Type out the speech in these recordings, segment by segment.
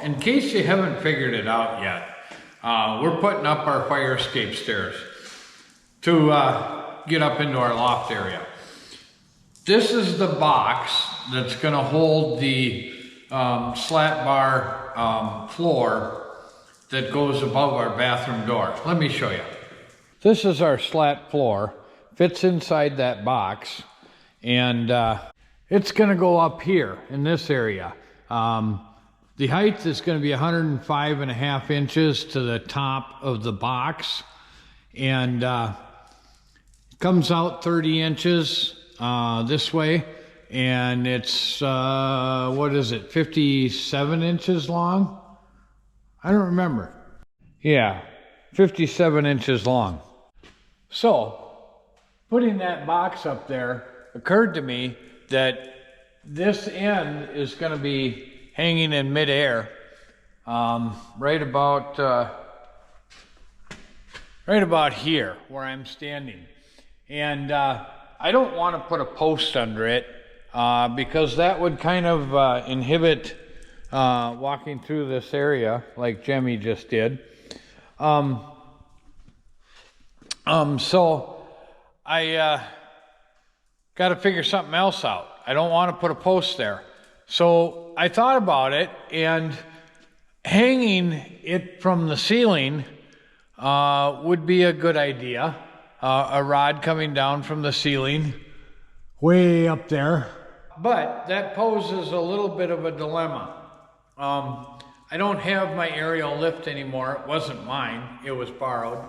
in case you haven't figured it out yet, we're putting up our fire escape stairs to get up into our loft area. This is the box that's going to hold the slat bar floor that goes above our bathroom door. Let me show you. This is our slat floor, fits inside that box, and it's going to go up here in this area. The height is going to be 105.5 inches to the top of the box, and comes out 30 inches this way, and it's what is it, 57 inches long? I don't remember. Yeah, 57 inches long. So putting that box up there occurred to me that this end is going to be hanging in midair, right about here where I'm standing. And I don't want to put a post under it because that would kind of inhibit walking through this area like Jemmy just did. So I got to figure something else out. I don't want to put a post there. So I thought about it, and hanging it from the ceiling would be a good idea. A rod coming down from the ceiling way up there. But that poses a little bit of a dilemma. I don't have my aerial lift anymore. It wasn't mine, it was borrowed.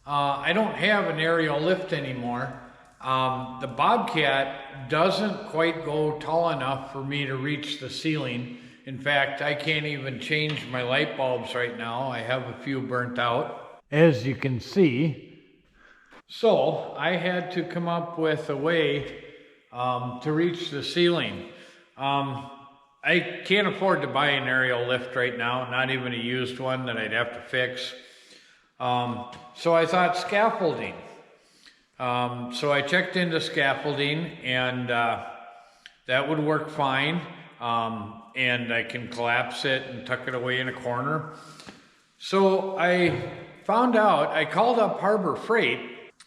I don't have an aerial lift anymore. The Bobcat doesn't quite go tall enough for me to reach the ceiling. In fact, I can't even change my light bulbs right now. I have a few burnt out, as you can see. So I had to come up with a way to reach the ceiling. I can't afford to buy an aerial lift right now, not even a used one that I'd have to fix. So I thought scaffolding. So I checked into scaffolding, and that would work fine. And I can collapse it and tuck it away in a corner. So I found out, I called up Harbor Freight,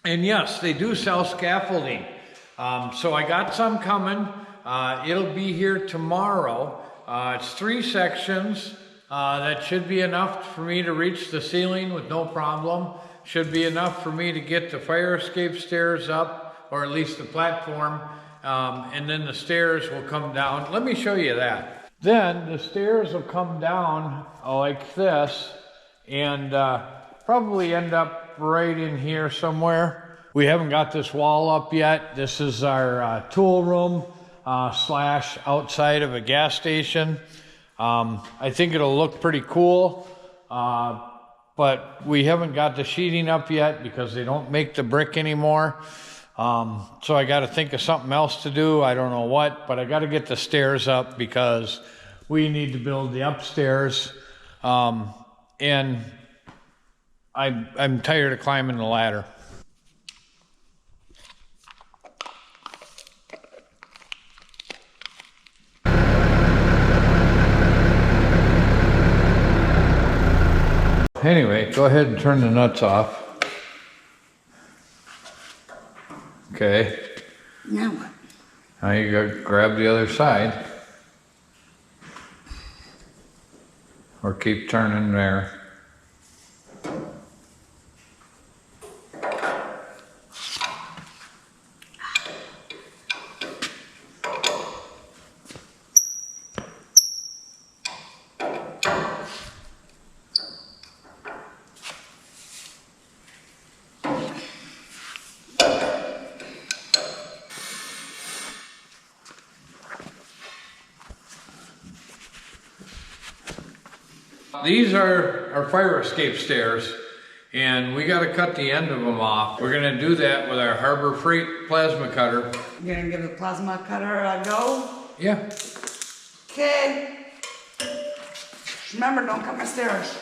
and yes, they do sell scaffolding. So I got some coming. It'll be here tomorrow. It's 3 sections. That should be enough for me to reach the ceiling with no problem. Should be enough for me to get the fire escape stairs up, or at least the platform, and then the stairs will come down. Let me show you that. Then the stairs will come down like this, and probably end up right in here somewhere. We haven't got this wall up yet. This is our tool room slash outside of a gas station. I think it'll look pretty cool, but we haven't got the sheeting up yet because they don't make the brick anymore. So I got to think of something else to do. I don't know what, but I got to get the stairs up because we need to build the upstairs. And I'm tired of climbing the ladder. Anyway, go ahead and turn the nuts off. Okay. Now what? Now you gotta grab the other side. Or keep turning there. These are our fire escape stairs, and we got to cut the end of them off. We're going to do that with our Harbor Freight plasma cutter. You're gonna give the plasma cutter a go? Yeah. Okay. Remember, don't cut my stairs.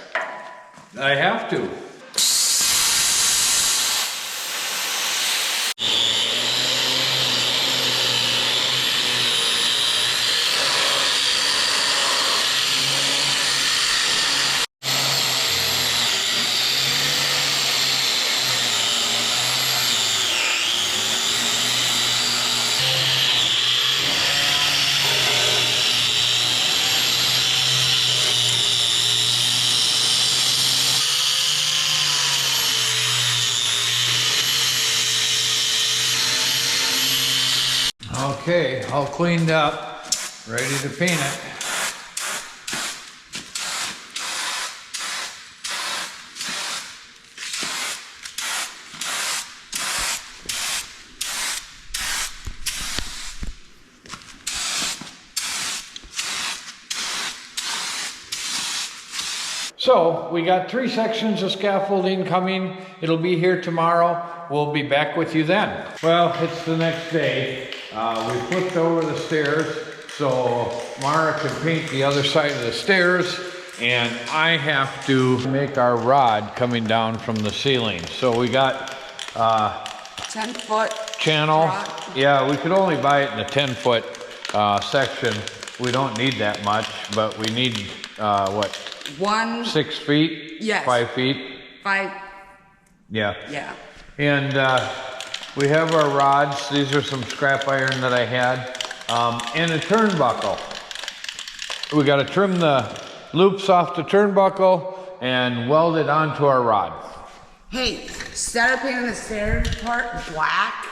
I have to. Okay, all cleaned up, ready to paint it. So we got 3 sections of scaffolding coming. It'll be here tomorrow. We'll be back with you then. Well, it's the next day. We flipped over the stairs so Mara could paint the other side of the stairs, and I have to make our rod coming down from the ceiling. So we got 10-foot channel. rock. Yeah, we could only buy it in a 10-foot section. We don't need that much, but we need what? 6 feet? Yes. 5 feet? 5. Yeah. Yeah. And we have our rods. These are some scrap iron that I had. And a turnbuckle. We got to trim the loops off the turnbuckle and weld it onto our rod. Hey, instead of painting the stairs part black,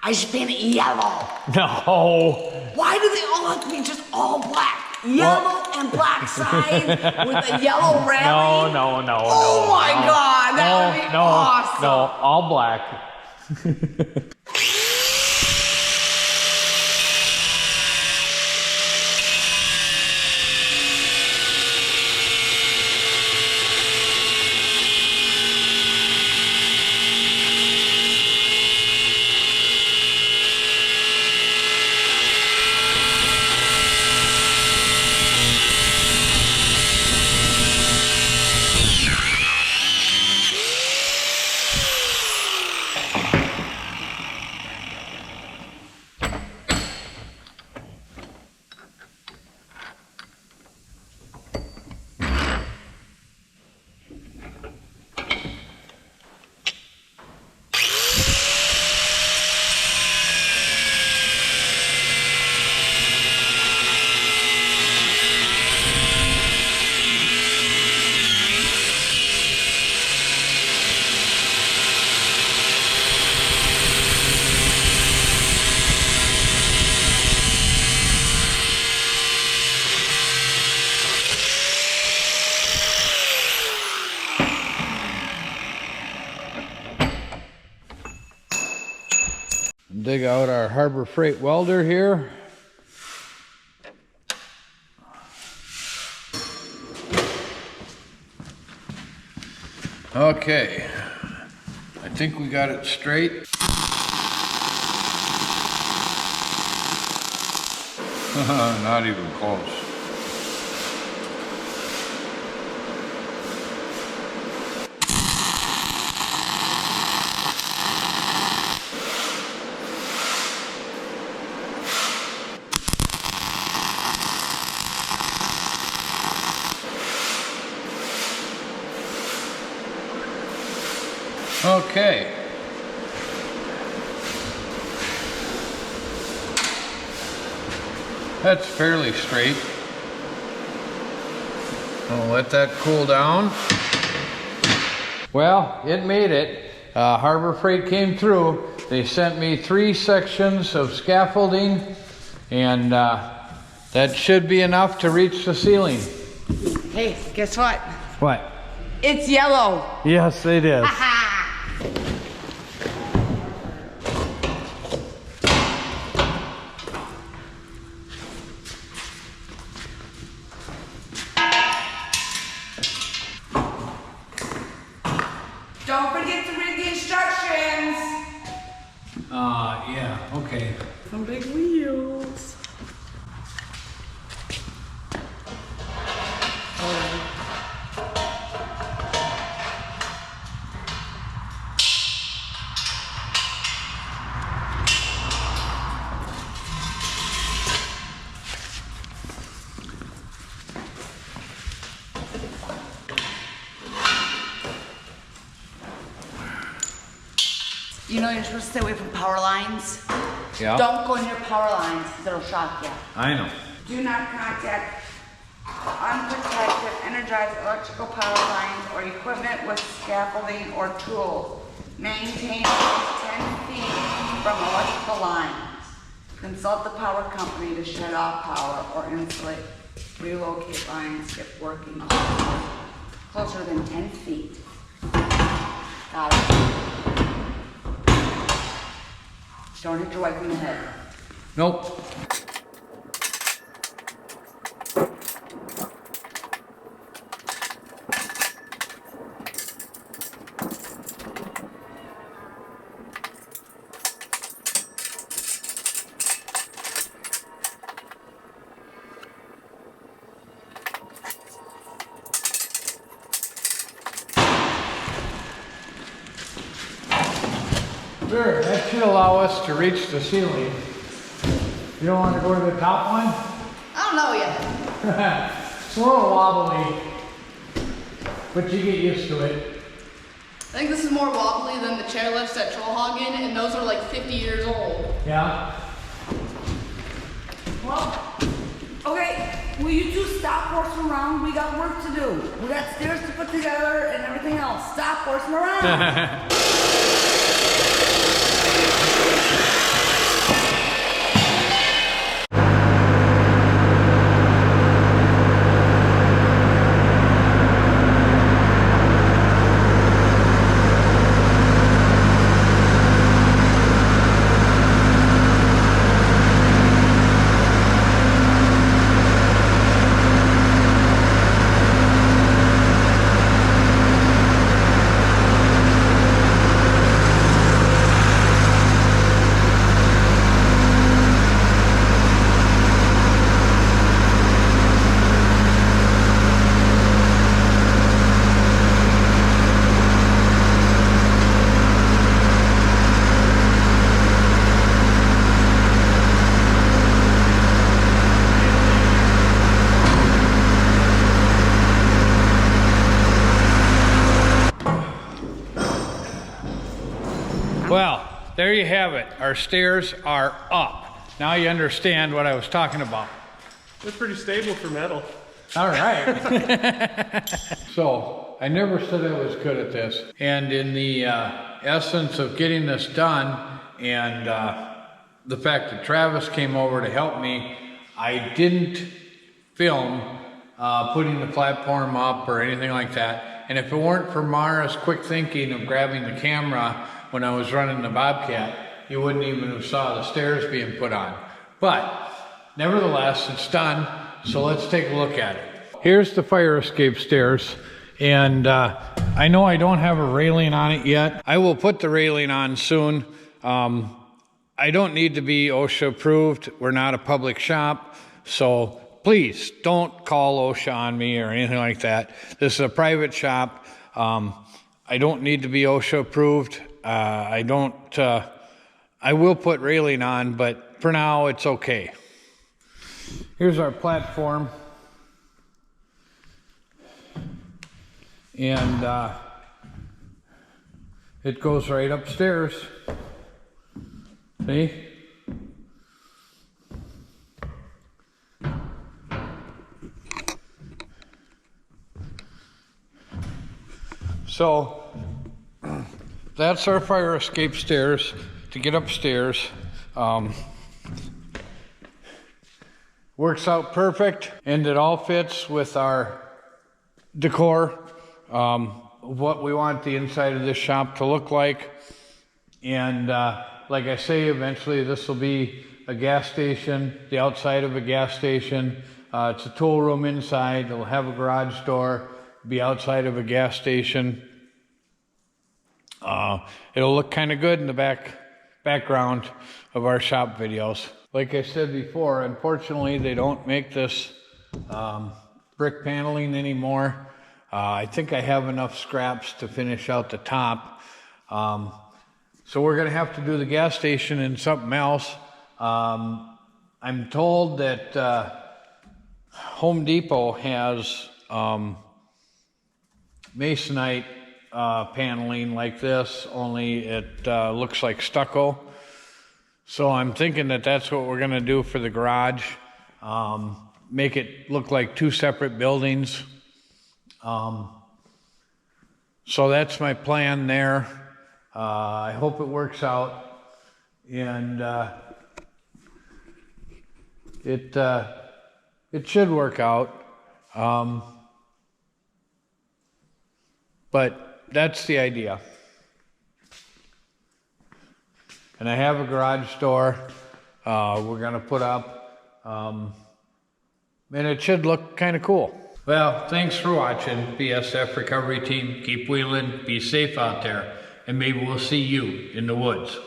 I should paint it yellow. No. Why do they all have to be just all black? Yellow and black side with a yellow railing? No. Oh my God, that would be awesome. No, all black. Dig out our Harbor Freight welder here. Okay, I think we got it straight. Not even close. Okay. That's fairly straight. I'll let that cool down. Well, it made it. Harbor Freight came through. They sent me 3 sections of scaffolding, and that should be enough to reach the ceiling. Hey, guess what? What? It's yellow. Yes, it is. Don't forget to read the instructions. Yeah, okay. Some big wheels. You know you're supposed to stay away from power lines? Yeah. Don't go near power lines, it'll shock you. I know. Do not contact unprotected, energized electrical power lines or equipment with scaffolding or tools. Maintain at least 10 feet from electrical lines. Consult the power company to shut off power or insulate, relocate lines if working closer than 10 feet. Got it. Don't hit your wife in the head. Nope. Sure, that should allow us to reach the ceiling. You don't want to go to the top one? I don't know yet. It's a little wobbly, but you get used to it. I think this is more wobbly than the chairlifts at Trollhagen, and those are like 50 years old. Yeah? Well, okay, will you two stop horsing around? We got work to do. We got stairs to put together and everything else. Stop horsing around. Well, there you have it. Our stairs are up. Now you understand what I was talking about. They're pretty stable for metal. All right. So, I never said I was good at this. And in the essence of getting this done, and the fact that Travis came over to help me, I didn't film putting the platform up or anything like that. And if it weren't for Mara's quick thinking of grabbing the camera when I was running the Bobcat, you wouldn't even have saw the stairs being put on. But nevertheless, it's done, so let's take a look at it. Here's the fire escape stairs, and I know I don't have a railing on it yet. I will put the railing on soon. I don't need to be OSHA approved. We're not a public shop, so please don't call OSHA on me or anything like that. This is a private shop. I don't need to be OSHA approved. I will put railing on, but for now it's okay. Here's our platform. And it goes right upstairs. See? So that's our fire escape stairs to get upstairs. Works out perfect, and it all fits with our decor, what we want the inside of this shop to look like. And like I say, eventually this will be a gas station, the outside of a gas station. It's a tool room inside. It'll have a garage door, be outside of a gas station. It'll look kind of good in the background of our shop videos. Like I said before, unfortunately they don't make this brick paneling anymore. I think I have enough scraps to finish out the top. So we're gonna have to do the gas station and something else. I'm told that Home Depot has masonite paneling like this, only it looks like stucco. So I'm thinking that that's what we're gonna do for the garage. Make it look like two separate buildings. So that's my plan there. I hope it works out. And it should work out. But that's the idea. And I have a garage door we're gonna put up, and it should look kind of cool. Well, thanks for watching, BSF Recovery Team. Keep wheeling, be safe out there, and maybe we'll see you in the woods.